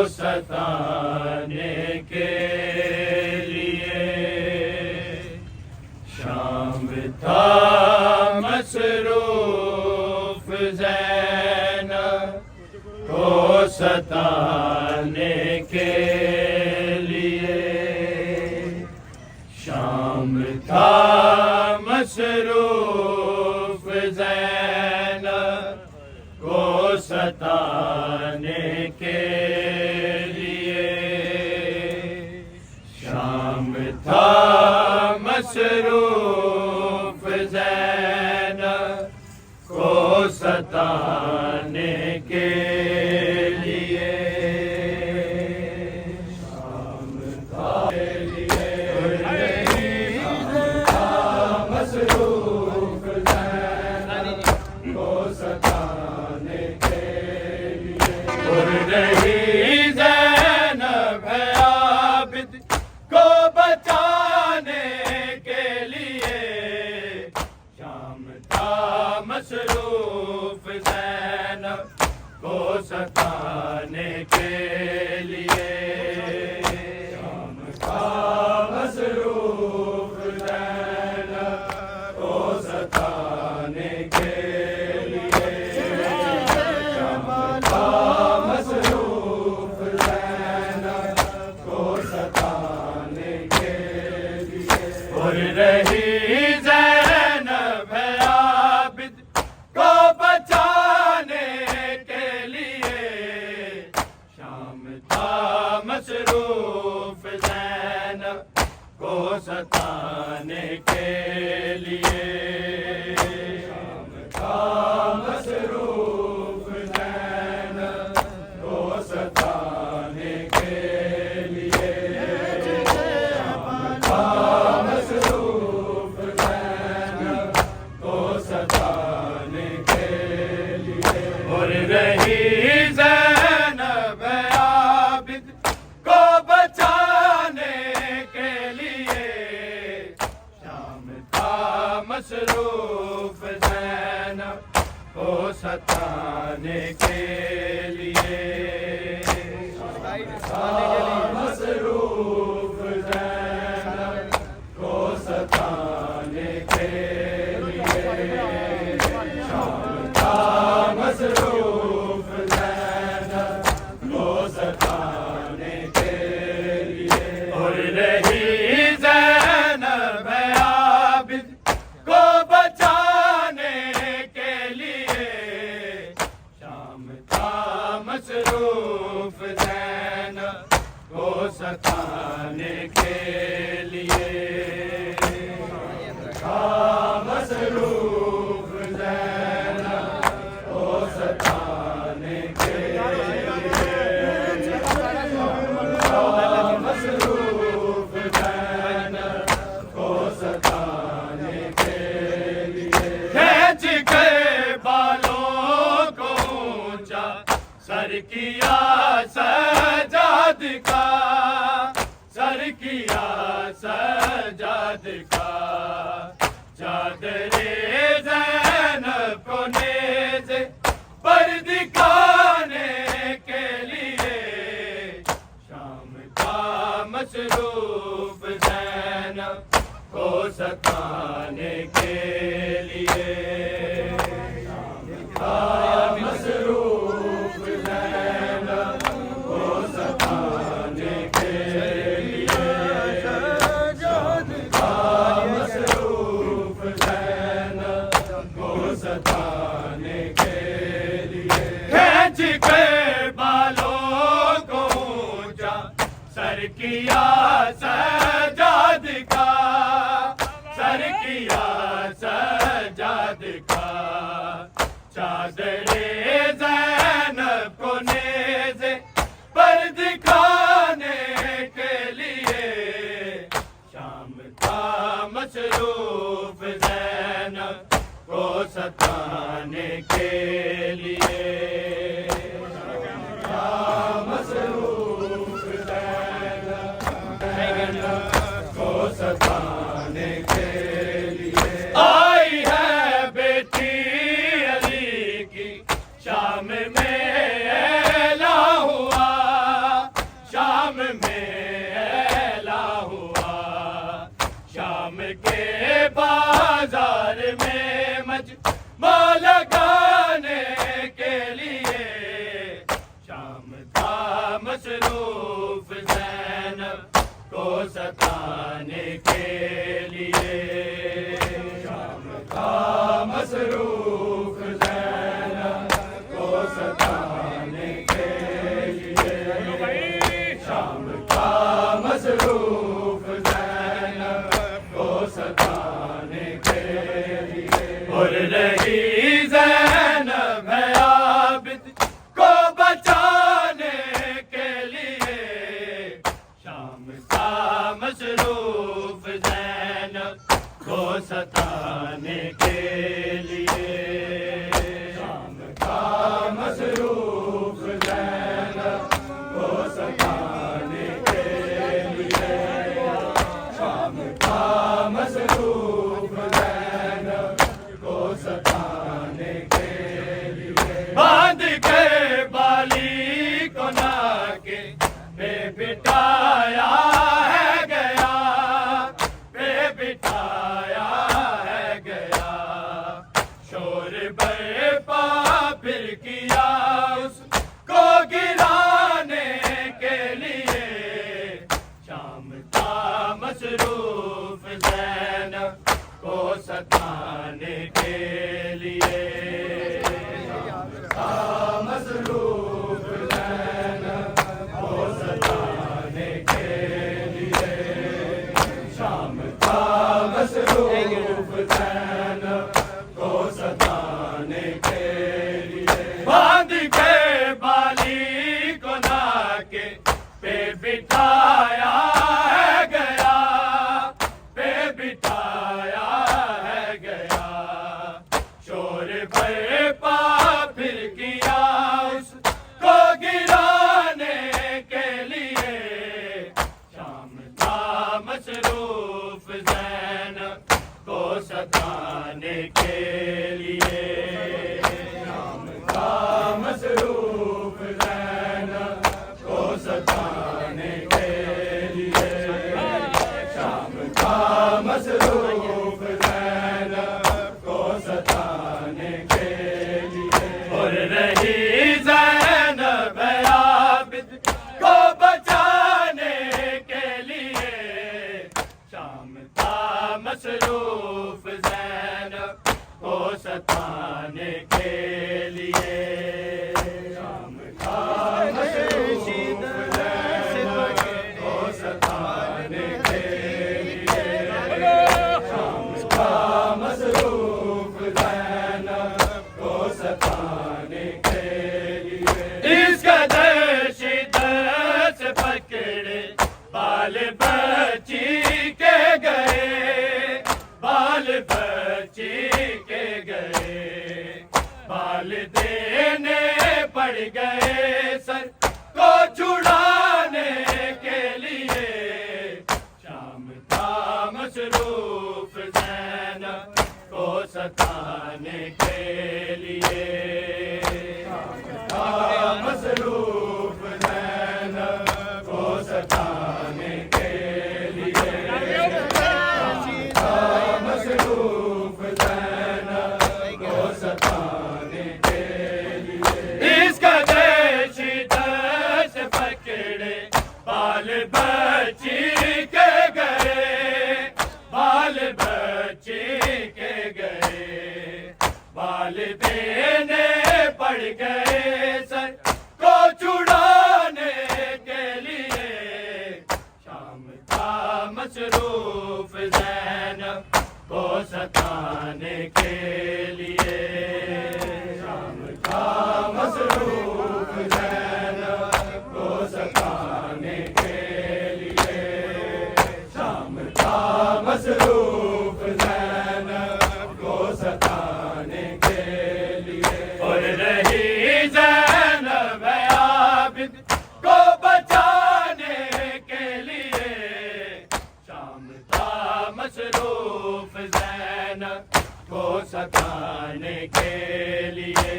ستانے کے لیے شام تھا مصروف زینب کو ستانے کے لیے شام تھا مصروف زینب کو ستانے کے لیے شام تھا مصروف زینب کو ستانے کے لیے شام تھا مصروف زینب کو ستانے کے لیے رہی زینب ہے عابد کو بچانے کے لیے شام تھا مصروف زینب کو ستانے کے لیے شام تھا مصروف زینب کو ستانے کے لیے شام تھا مصروف زینب کو ستانے کے لیے اور رہی زینب ہے عابد کو بچانے کے لیے شام تھا مصروف زینب کو ستانے کے لیے شام تھا مصروف زینب کو ستانے کے لیے شام تھا مصروف زینب کو ستانے کے لیے اور رہی زینب عابد کو بچانے کے لیے شام تھا مصروف زینب کو ستانے کے لیے مصروف زینب کو ستانے کے لیے شام تھا مصروف زینب کو ستانے کے لیے اور رہی زینب عابد کو بچانے کے لیے شام تھا مصروف زینب کو ستانے کے لیے مصروف زینب کو ستانے کے لیے مصروف زینب کو ستانے کے لیے کھینچ کے بالوں کو اونچا سر کیا سجاد کا سر کیا سجاد کا چادر زینب کو نیزے پر دکھانے کے لیے شام تھا مصروف زینب کو ستانے کے لیے شام تھا مصروف زینب کو ستانے کے لیے شام تھا مصروف زینب کو ستانے کے لیے کھینچ کے بالوں کو اونچا سر کیا سجاد کا سر کیا سجاد کا چادر زینب کو نیزے پر دکھانے کے لیے شام تھا مصروف زینب کو ستانے کے لیے مصروف زینب کو ستانے کے لیے آئی ہے بیٹی علی کی شام میں اعلان ہوا باندھ کے بالی کو ناکے پہ بٹھایا ہے گیا، پہ بٹھایا ہے گیا، شور برپا پھر کیا اس کو گرانے کے لیے، شام تھا مصروف زینب کو ستانے کے لیے، شام تھا مصروف زینب کو ستانے کے لیے، شام تھا مصروف زینب کو ستانے کے لیے، باندھ کے بالی کو ناکے پہ بٹھایا ہے گیا، پہ بٹھایا ہے گیا، شور برپا پھر کیا اس کو گرانے کے لیے، شام تھا مصروف زینب کو ستانے کے لیے، شام تھا مصروف زینب کو ستانے کے لیے، شام تھا مصروف زینب کو ستانے کے لیے، اور رہی زینب عابد کو بچانے کے لیے، شام تھا مصروف زینب کو ستانے کے لیے، شام تھا مصروف زینب کو ستانے کے لیے، شام تھا مصروف زینب کو ستانے کے لیے، اس قدر شدت سے پکڑے بال بچی کے گئے، بال بچی کے گئے، بال دینے پڑ گئے سر کو چھڑانے کے لیے، شام تھا مصروف زینب کو ستانے کے لیے، شام تھا مصروف زینب کو ستانے کے لیے، شام تھا مصروف زینب کو ستانے کے لیے، اس کا شدت سے پکڑے بال بچی کے گئے، بال بچی کے گئے، بال دینے پڑ گئے سر کو چھڑانے کے لیے، شام تھا مصروف زینب کو ستانے کے لیے، شام تھا مصروف زینب کو ستانے کے لیے، شام تھا مصروف زینب کو ستانے کے لیے، اور رہی زینب عابد کو بچانے کے لیے، شام تھا مصروف زینب کو ستانے کے لیے،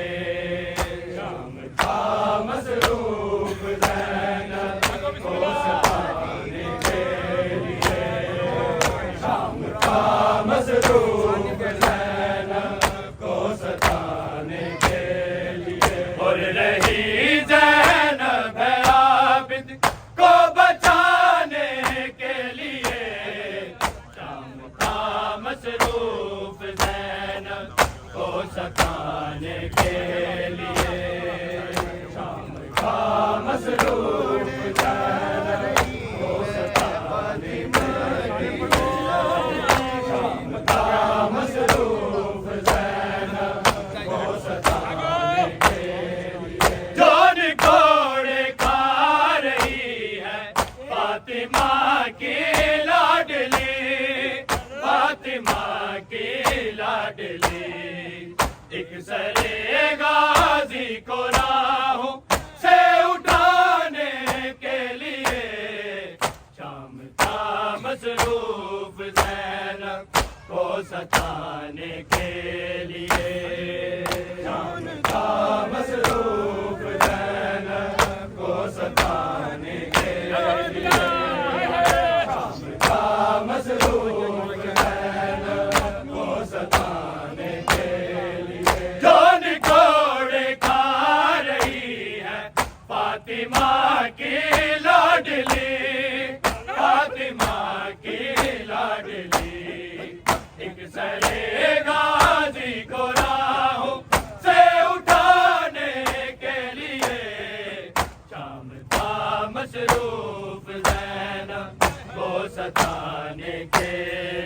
شام تھا مصروف زینب کو ستانے کے لیے، شام تھا مصروف زینب کو ستانے کے لیے، اور رہی زینب عابد کو بچانے کے لیے، شام تھا مصروف زینب کو ستانے کے لیے، شام تھا مصروف زینب کو ستانے کے لیے، شام تھا مصروف زینب کو ستانے کے لیے، جون گھوڑے کھا رہی ہے فاطمہ کی لاڈلی، فاطمہ کی لاڈلی، ایک سرے غازی کو راہوں سے اٹھانے کے لیے، شام تھا مصروف زینب کو ستانے کے لیے، شام تھا مصروف فاطمہ کی لاڈلی فاطمہ کی لاڈلی ایک سرے غازی کو راہوں سے اٹھانے کے لیے شام تھا مصروف زینب کو ستانے کے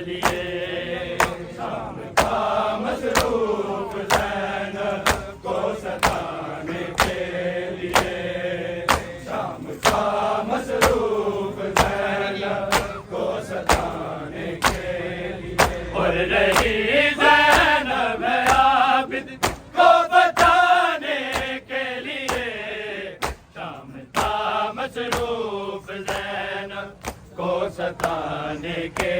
لیے شام تھا مصروف زینب کو ستانے کے لیے شام تھا مصروف زینب کو ستانے کے لیے اور رہی زینب عابد کو بچانے کے لیے شام تھا مصروف زینب کو ستانے کے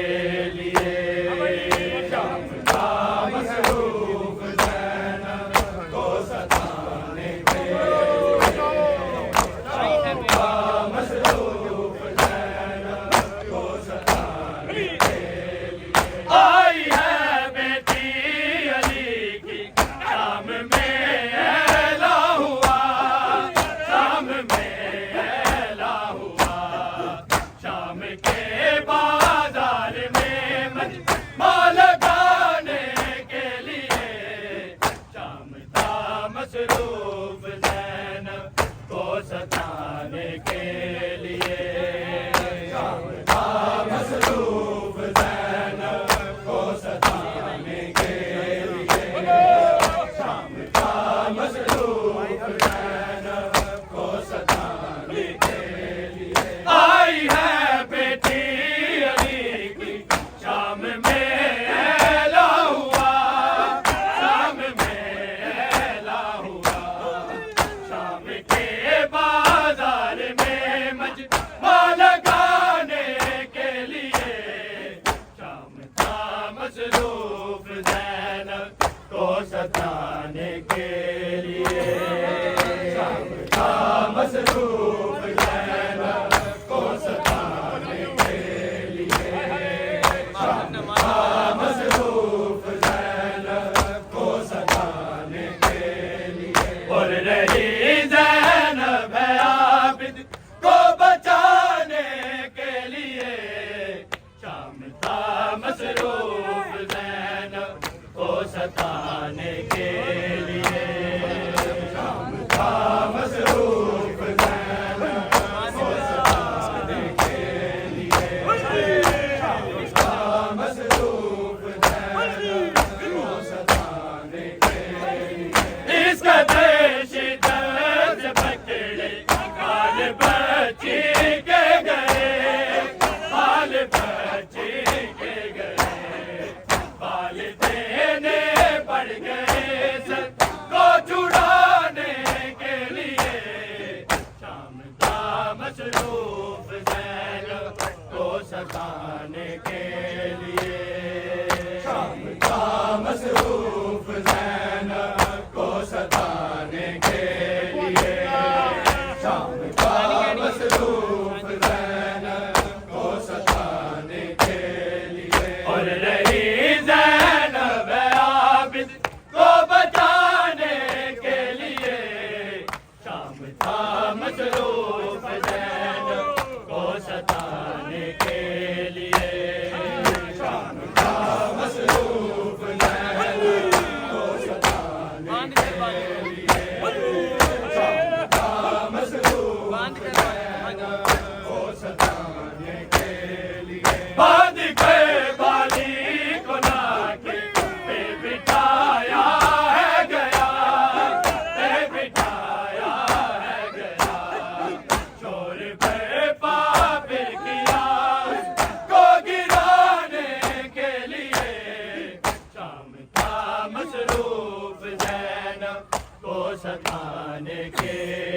لیے شام تھا مصروف زینب کو ستانے کے لیے شام تھا مصروف زینب کو ستانے کے لیے آئی ہے بیٹی علی کی شام میں اعلیٰ ہوا شام میں اعلیٰ ہوا شام کے بازار میں مجمع لگانے کے لیے شام تھا مصروف زینب کو ستانے کے لیے شام تھا مصروف زینب کو ستانے کے لیے شام تھا مصروف زینب کو ستانے کے لیے آئی ہے بیٹی علی کی شام میں اعلیٰ ہوا شام میں اعلیٰ ہوا شام کے بازار میں مجمع لگانے کے لیے شام تھا مصروف زینب کو ستانے کے لیے شام تھا مصروف زینب کو ستانے کے لیے شام تھا مصروف زینب کو ستانے کے لیے اور رہی زینب عابد کو بچانے کے لیے شام تھا مصروف زینب کو ستانے کے لیے شام تھا مصروف زینب کو ستانے کے لیے شام تھا مصروف زینب کو ستانے کے لیے اس قدر شدت پکڑے بال بچی کے گئے بال بچی کے گئے بال دینے پڑ گئے سر کو چھڑانے کے لیے شام تھا مصروف زینب کو ستانے کے لیے شام تھا مصروف زینب کو ستانے کے لیے شام تھا مصروف زینب کو ستانے کے لیے اور رہی زینب عابد کو بچانے کے لیے شام تھا مصروف زینب کو ستانے کے لیے شام تھا مصروف زینب کو ستانے کے لیے شام تھا مصروف زینب کو ستانے کے لیے باندھ کے بالی کو ناکے پہ بٹھایا ہے گیا پہ بٹھایا ہے گیا شور برپا پھر کیا اس کو گرانے کے لیے شام تھا مصروف زینب کو ستانے کے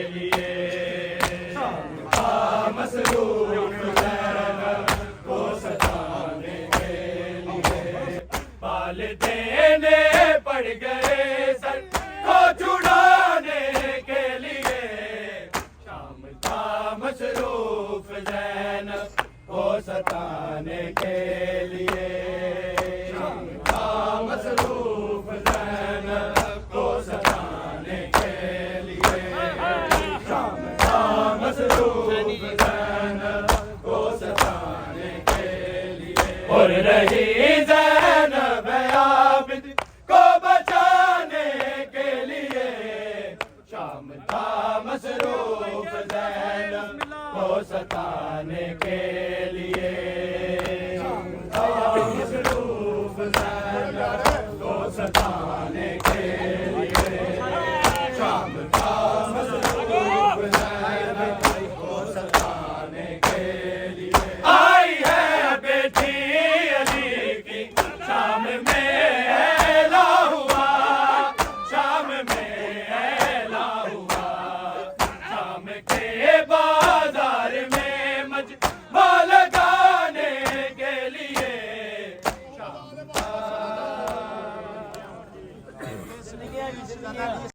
لیے شام تھا مصروف زینب کو ستانے کے لیے بال دینے پڑ گئے سر کو چھڑانے کے لیے شام تھا مصروف زینب کو ستانے کے لیے شام تھا مصروف زینب کو ستانے کے لیے شام تھا مصروف زینب کو ستانے کے لیے مصروف زینب کو ستانے کے لیے